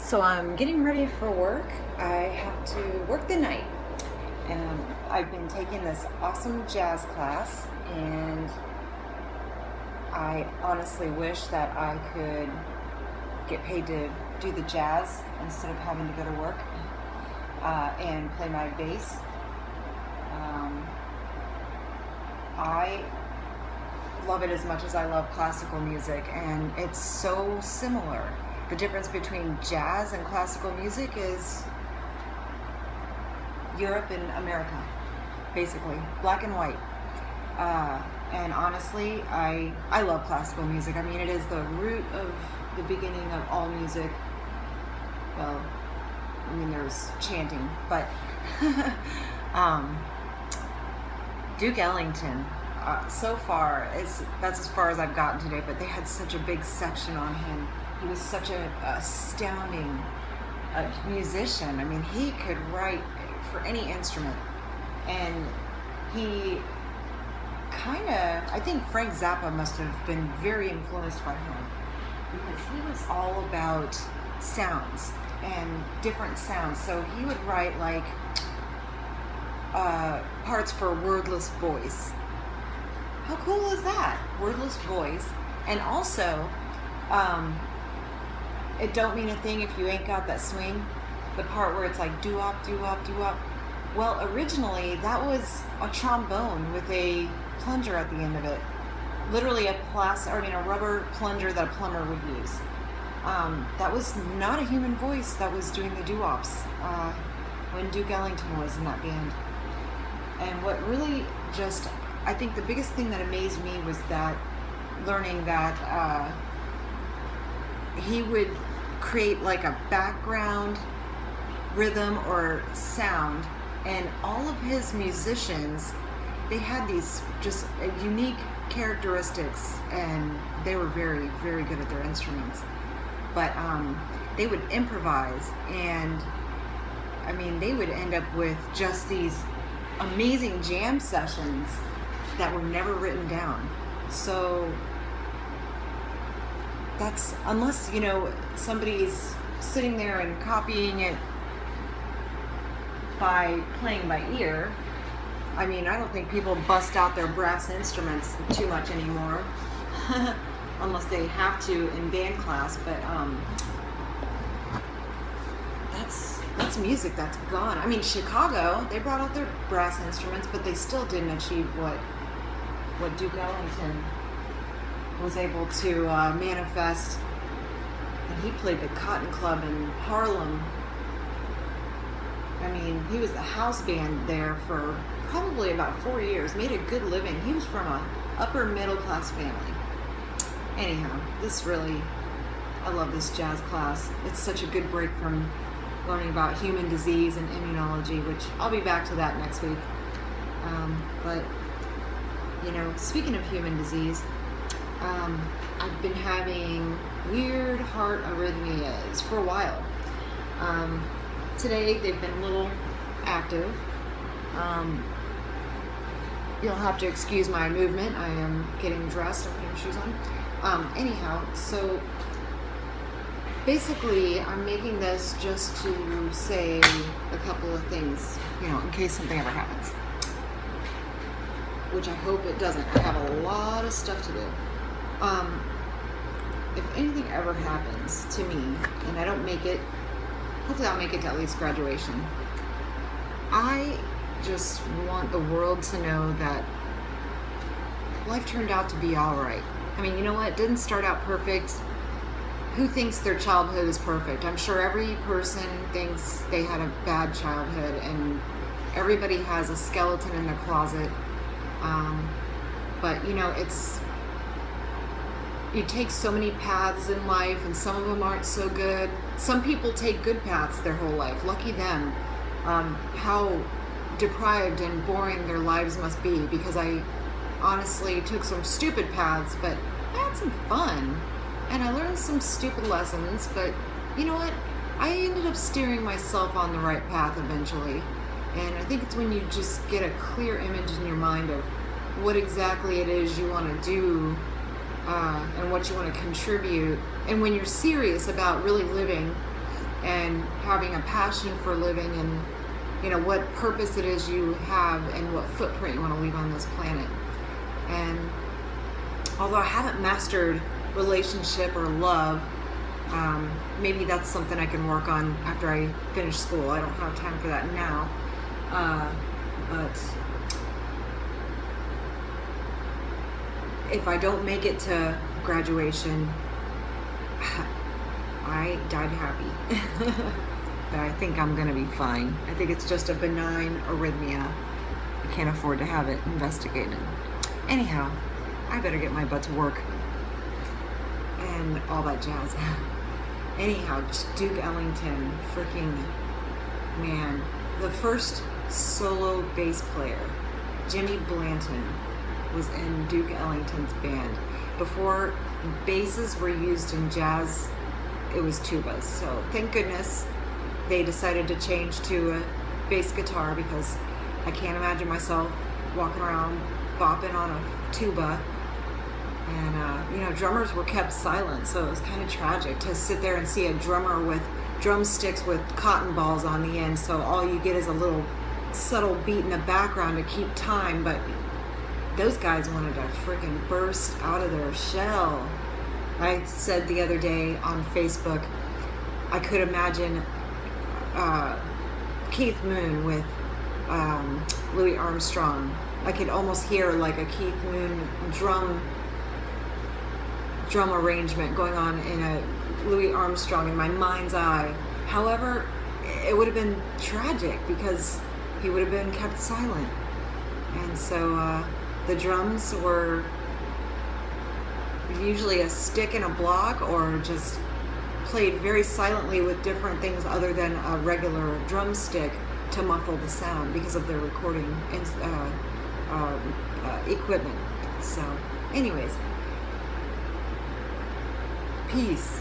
So I'm getting ready for work. I have to work the night. And I've been taking this awesome jazz class, and I honestly wish that I could get paid to do the jazz instead of having to go to work and play my bass. I love it as much as I love classical music, and it's so similar. The difference between jazz and classical music is Europe and America, basically, black and white. And honestly, I love classical music. I mean, it is the root of the beginning of all music. Well, I mean, there's chanting, but Duke Ellington, so far, that's as far as I've gotten today, but they had such a big section on him. He was such an astounding musician. I mean, he could write for any instrument. And he I think Frank Zappa must have been very influenced by him, because he was all about sounds and different sounds. So he would write like parts for wordless voice. How cool is that? Wordless voice. And also, it don't mean a thing if you ain't got that swing. The part where it's like doo-wop, doo-wop, doo-wop. Well, originally that was a trombone with a plunger at the end of it. Literally a rubber plunger that a plumber would use. That was not a human voice that was doing the doo-wops when Duke Ellington was in that band. And what really I think the biggest thing that amazed me was that learning that he would create like a background rhythm or sound, and all of his musicians, they had these just unique characteristics, and they were very, very good at their instruments. But they would improvise, and I mean, they would end up with just these amazing jam sessions that were never written down. So that's, unless, somebody's sitting there and copying it by playing by ear. I mean, I don't think people bust out their brass instruments too much anymore, unless they have to in band class. But that's music that's gone. I mean, Chicago, they brought out their brass instruments, but they still didn't achieve what Duke Ellington was able to manifest. And he played the Cotton Club in Harlem. I mean, he was the house band there for probably about 4 years, made a good living. He was from a upper middle class family. Anyhow, I love this jazz class. It's such a good break from learning about human disease and immunology, which I'll be back to that next week. But, speaking of human disease, I've been having weird heart arrhythmias for a while. Today they've been a little active. You'll have to excuse my movement. I am getting dressed and putting shoes on. Anyhow, so basically I'm making this just to say a couple of things, in case something ever happens. Which I hope it doesn't. I have a lot of stuff to do. If anything ever happens to me and I don't make it, hopefully I'll make it to at least graduation. I just want the world to know that life turned out to be all right. I mean, you know what? It didn't start out perfect. Who thinks their childhood is perfect? I'm sure every person thinks they had a bad childhood, and everybody has a skeleton in their closet. But, you take so many paths in life, and some of them aren't so good. Some people take good paths their whole life. Lucky them. How deprived and boring their lives must be, because I honestly took some stupid paths, but I had some fun, and I learned some stupid lessons. But you know what? I ended up steering myself on the right path eventually. And I think it's when you just get a clear image in your mind of what exactly it is you want to do, and what you want to contribute, and when you're serious about really living and having a passion for living, and you know what purpose it is you have and what footprint you want to leave on this planet. And although I haven't mastered relationship or love, maybe that's something I can work on after I finish school. I don't have time for that now. But if I don't make it to graduation, I died happy. But I think I'm going to be fine. I think it's just a benign arrhythmia. I can't afford to have it investigated. Anyhow, I better get my butt to work and all that jazz. Anyhow, Duke Ellington, freaking man. The first solo bass player, Jimmy Blanton, was in Duke Ellington's band. Before basses were used in jazz, it was tubas. So thank goodness they decided to change to a bass guitar, because I can't imagine myself walking around bopping on a tuba. And you know, drummers were kept silent, so it was kind of tragic to sit there and see a drummer with drumsticks with cotton balls on the end, so all you get is a little subtle beat in the background to keep time. But those guys wanted to freaking burst out of their shell. I said the other day on Facebook, I could imagine Keith Moon with Louis Armstrong. I could almost hear like a Keith Moon drum arrangement going on in a Louis Armstrong in my mind's eye. However, it would have been tragic because he would have been kept silent. And so the drums were usually a stick and a block, or just played very silently with different things other than a regular drumstick to muffle the sound because of their recording equipment. So anyways, peace.